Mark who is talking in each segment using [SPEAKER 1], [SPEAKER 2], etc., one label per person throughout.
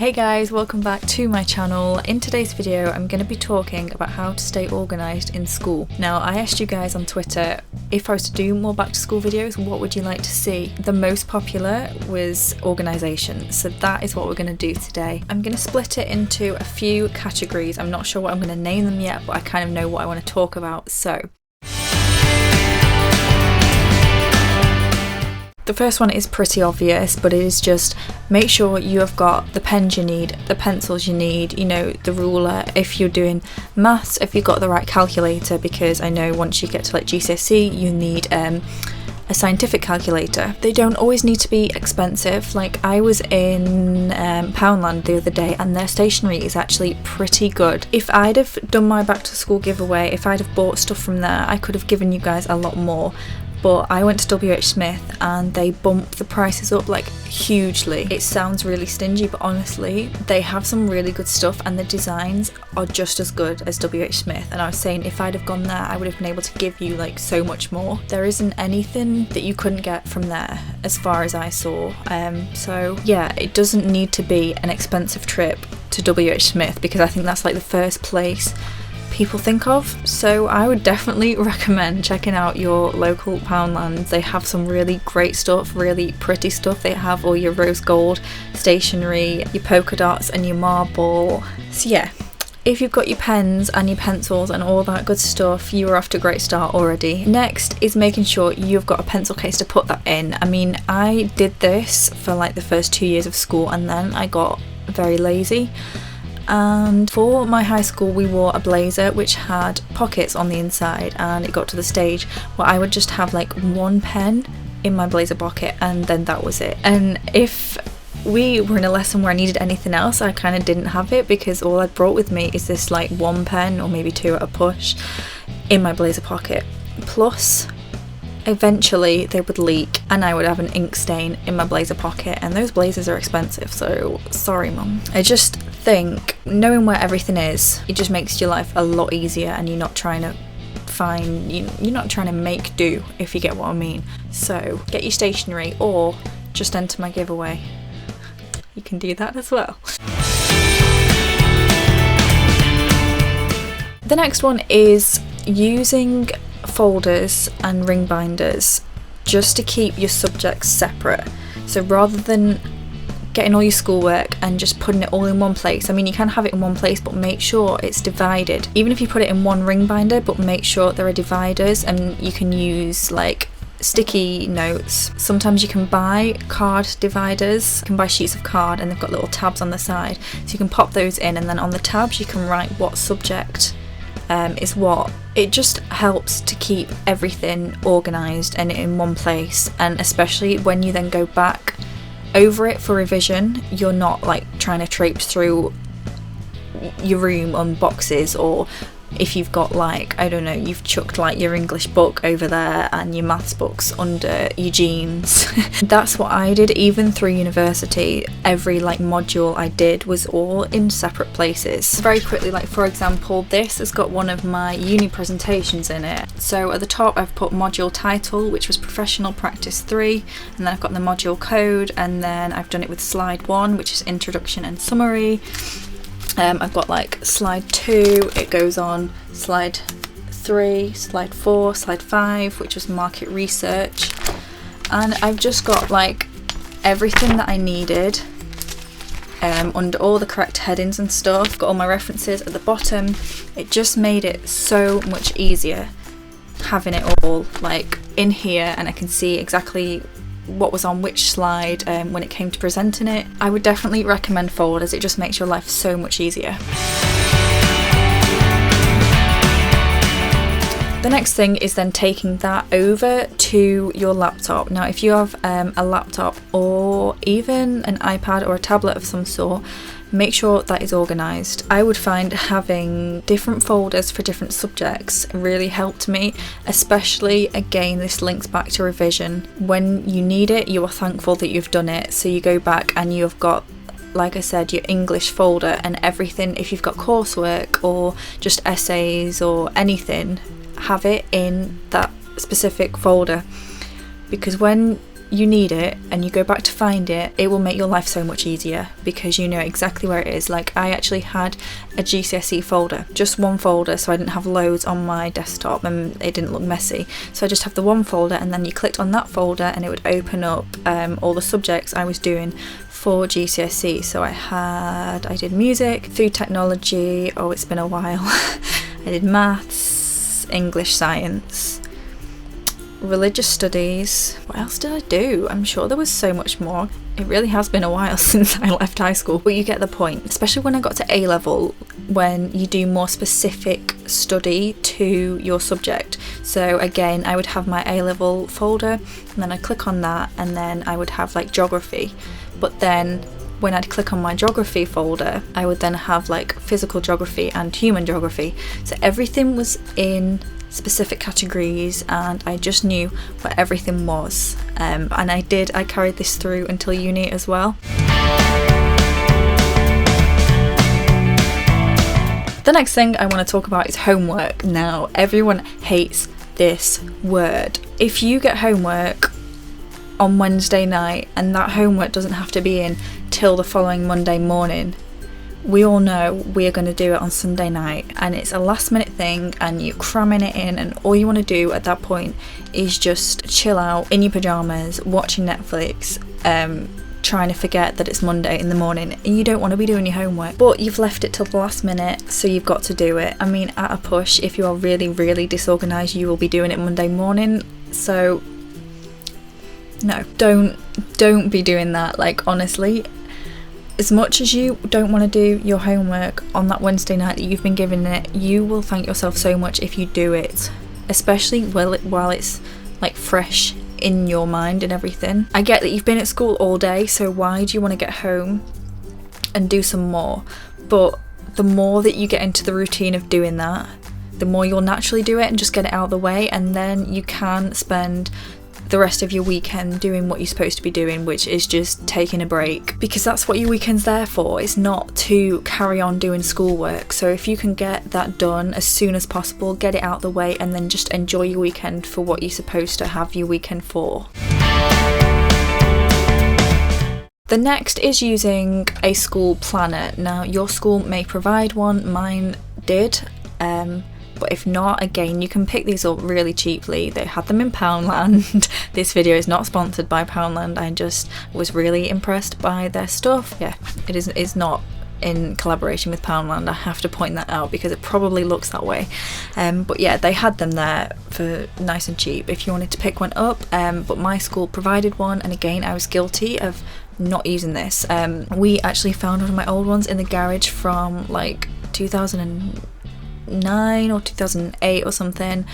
[SPEAKER 1] Hey guys, welcome back to my channel. In today's video I'm going to be talking about how to stay organised in school. Now I asked you guys on Twitter if I was to do more back to school videos, what would you like to see? The most popular was organisation, so that is what we're going to do today. I'm going to split it into a few categories. I'm not sure what I'm going to name them yet, but I kind of know what I want to talk about. So the first one is pretty obvious, but it is just make sure you have got the pens you need, the pencils you need, you know, the ruler. If you're doing maths, if you've got the right calculator, because I know once you get to like GCSE you need a scientific calculator. They don't always need to be expensive. Like I was in Poundland the other day and their stationery is actually pretty good. If I'd have done my back to school giveaway, if I'd have bought stuff from there, I could have given you guys a lot more. But I went to WH Smith and they bumped the prices up like hugely. It sounds really stingy, but honestly they have some really good stuff and the designs are just as good as WH Smith. And I was saying if I'd have gone there I would have been able to give you like so much more. There isn't anything that you couldn't get from there as far as I saw. So yeah, it doesn't need to be an expensive trip to WH Smith because I think that's like the first place people think of. So I would definitely recommend checking out your local Poundland. They have some really great stuff, really pretty stuff. They have all your rose gold stationery, your polka dots and your marble. So yeah, if you've got your pens and your pencils and all that good stuff, you are off to a great start already. Next is making sure you've got a pencil case to put that in. I mean, I did this for like the first 2 years of school and then I got very lazy. And for my high school we wore a blazer which had pockets on the inside, and it got to the stage where I would just have like one pen in my blazer pocket and then that was it. And if we were in a lesson where I needed anything else, I kind of didn't have it because all I'd brought with me is this like one pen or maybe two at a push in my blazer pocket. Plus eventually they would leak and I would have an ink stain in my blazer pocket, and those blazers are expensive, so sorry mum. I just think knowing where everything is, it just makes your life a lot easier and you're not trying to you're not trying to make do, if you get what I mean. So get your stationery or just enter my giveaway. You can do that as well. The next one is using folders and ring binders just to keep your subjects separate. So rather than getting all your schoolwork and just putting it all in one place, I mean you can have it in one place but make sure it's divided. Even if you put it in one ring binder, but make sure there are dividers, and you can use like sticky notes. Sometimes you can buy card dividers, you can buy sheets of card and they've got little tabs on the side, so you can pop those in and then on the tabs you can write what subject is what. It just helps to keep everything organised and in one place, and especially when you then go back over it for revision, you're not like trying to traipse through your room on boxes, or if you've got like, I don't know, you've chucked like your English book over there and your maths books under your jeans. That's what I did even through university. Every like module I did was all in separate places. Very quickly, like for example, this has got one of my uni presentations in it. So at the top I've put module title, which was Professional Practice 3, and then I've got the module code, and then I've done it with slide 1, which is Introduction and Summary. I've got like slide 2, it goes on slide 3, slide 4, slide 5, which was market research, and I've just got like everything that I needed under all the correct headings and stuff. Got all my references at the bottom. It just made it so much easier having it all like in here, and I can see exactly what was on which slide when it came to presenting it. I would definitely recommend folders. It just makes your life so much easier. The next thing is then taking that over to your laptop. Now if you have a laptop or even an iPad or a tablet of some sort, make sure that is organised. I would find having different folders for different subjects really helped me, especially, again, this links back to revision. When you need it, you are thankful that you've done it, so you go back and you've got, like I said, your English folder and everything. If you've got coursework or just essays or anything, have it in that specific folder, because when you need it and you go back to find it, it will make your life so much easier because you know exactly where it is. Like, I actually had a GCSE folder, just one folder, so I didn't have loads on my desktop and it didn't look messy. So I just have the one folder, and then you clicked on that folder and it would open up all the subjects I was doing for GCSE. So I did music, food technology, oh it's been a while, I did maths, English, science, religious studies. What else did I do? I'm sure there was so much more. It really has been a while since I left high school, but you get the point. Especially when I got to A level, when you do more specific study to your subject. So again, I would have my A level folder, and then I'd click on that, and then I would have like geography. But then when I'd click on my geography folder, I would then have like physical geography and human geography. So everything was in specific categories, and I just knew what everything was, and I carried this through until uni as well. The next thing I want to talk about is homework. Now, everyone hates this word. If you get homework on Wednesday night and that homework doesn't have to be in till the following Monday morning, we all know we are going to do it on Sunday night, and it's a last minute thing and you're cramming it in, and all you want to do at that point is just chill out in your pyjamas watching Netflix, trying to forget that it's Monday in the morning, and you don't want to be doing your homework, but you've left it till the last minute, so you've got to do it. I mean, at a push, if you are really disorganised, you will be doing it Monday morning. So no, don't be doing that. Like, honestly, as much as you don't want to do your homework on that Wednesday night that you've been given it, you will thank yourself so much if you do it, especially while it's like fresh in your mind and everything. I get that you've been at school all day, so why do you want to get home and do some more? But the more that you get into the routine of doing that, the more you'll naturally do it and just get it out of the way, and then you can spend the rest of your weekend doing what you're supposed to be doing, which is just taking a break, because that's what your weekend's there for. It's not to carry on doing schoolwork. So if you can get that done as soon as possible, get it out the way, and then just enjoy your weekend for what you're supposed to have your weekend for. The next is using a school planner. Now, your school may provide one, mine did, but if not, again, you can pick these up really cheaply. They had them in Poundland. This video is not sponsored by Poundland. I just was really impressed by their stuff. Yeah, it's not in collaboration with Poundland. I have to point that out because it probably looks that way. But yeah, they had them there for nice and cheap if you wanted to pick one up. But my school provided one, and again, I was guilty of not using this. We actually found one of my old ones in the garage from like 2009 or 2008 or something,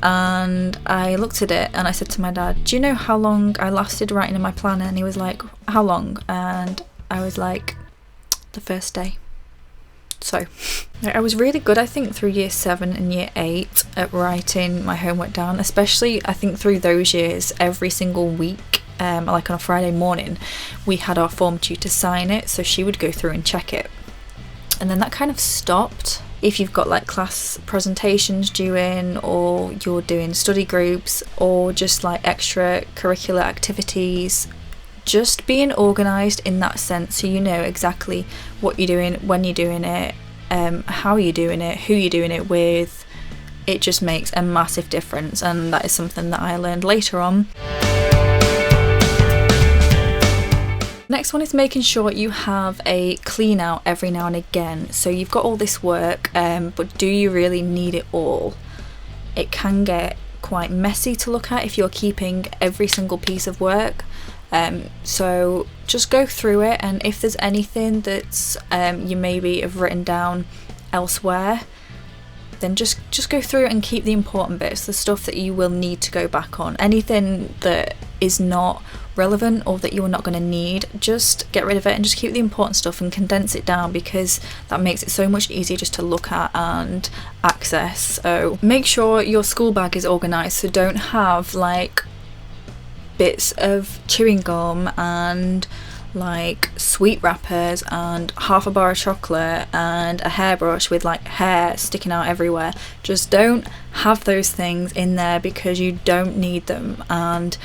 [SPEAKER 1] and I looked at it and I said to my dad, do you know how long I lasted writing in my planner? And he was like, how long? And I was like, the first day. So I was really good, I think, through year 7 and year 8 at writing my homework down, especially I think through those years. Every single week, like on a Friday morning, we had our form tutor sign it, so she would go through and check it, and then that kind of stopped. If you've got like class presentations due in, or you're doing study groups, or just like extracurricular activities, just being organised in that sense, so you know exactly what you're doing, when you're doing it, how you're doing it, who you're doing it with, it just makes a massive difference, and that is something that I learned later on. Next one is making sure you have a clean out every now and again. So you've got all this work, but do you really need it all? It can get quite messy to look at if you're keeping every single piece of work. So just go through it, and if there's anything that's you maybe have written down elsewhere, then just go through it and keep the important bits, the stuff that you will need to go back on. Anything that is not relevant or that you're not going to need, just get rid of it and just keep the important stuff and condense it down, because that makes it so much easier just to look at and access. So make sure your school bag is organised, so don't have like bits of chewing gum and like sweet wrappers and half a bar of chocolate and a hairbrush with like hair sticking out everywhere. Just don't have those things in there, because you don't need them, and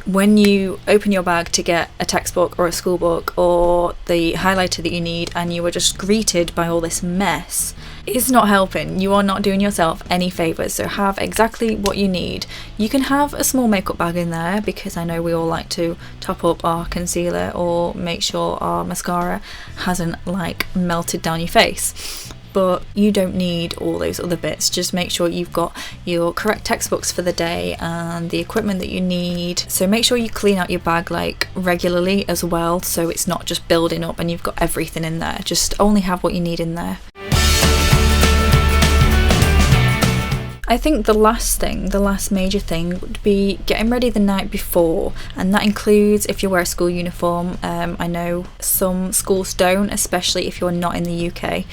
[SPEAKER 1] when you open your bag to get a textbook or a school book or the highlighter that you need, and you are just greeted by all this mess, it's not helping. You are not doing yourself any favours. So have exactly what you need. You can have a small makeup bag in there, because I know we all like to top up our concealer or make sure our mascara hasn't like melted down your face. But you don't need all those other bits. Just make sure you've got your correct textbooks for the day and the equipment that you need. So make sure you clean out your bag like regularly as well, so it's not just building up and you've got everything in there. Just only have what you need in there. I think the last major thing would be getting ready the night before, and that includes if you wear a school uniform. I know some schools don't, especially if you're not in the UK.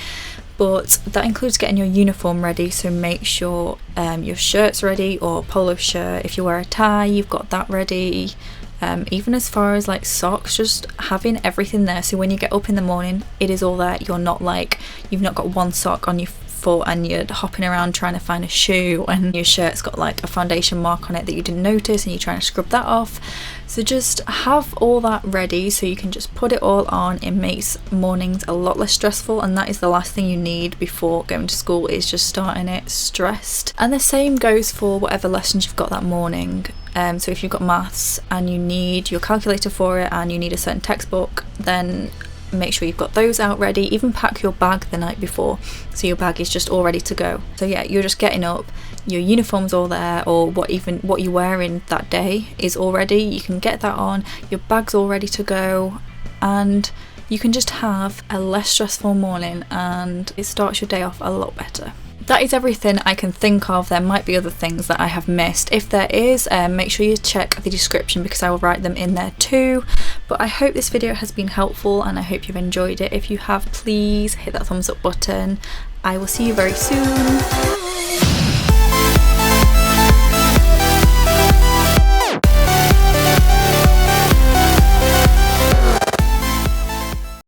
[SPEAKER 1] But that includes getting your uniform ready, so make sure your shirt's ready, or polo shirt. If you wear a tie, you've got that ready. Even as far as like socks, just having everything there, so when you get up in the morning, it is all there. You're not like, you've not got one sock on your foot and you're hopping around trying to find a shoe, and your shirt's got like a foundation mark on it that you didn't notice and you're trying to scrub that off. So just have all that ready so you can just put it all on. It makes mornings a lot less stressful, and that is the last thing you need before going to school, is just starting it stressed. And the same goes for whatever lessons you've got that morning. So if you've got maths and you need your calculator for it and you need a certain textbook, then make sure you've got those out ready. Even pack your bag the night before, so your bag is just all ready to go. So yeah, you're just getting up, your uniform's all there, or what you're wearing that day is all ready. You can get that on, your bag's all ready to go, and you can just have a less stressful morning, and it starts your day off a lot better. That is everything I can think of. There might be other things that I have missed. If there is, make sure you check the description, because I will write them in there too. But I hope this video has been helpful, and I hope you've enjoyed it. If you have, please hit that thumbs up button. I will see you very soon.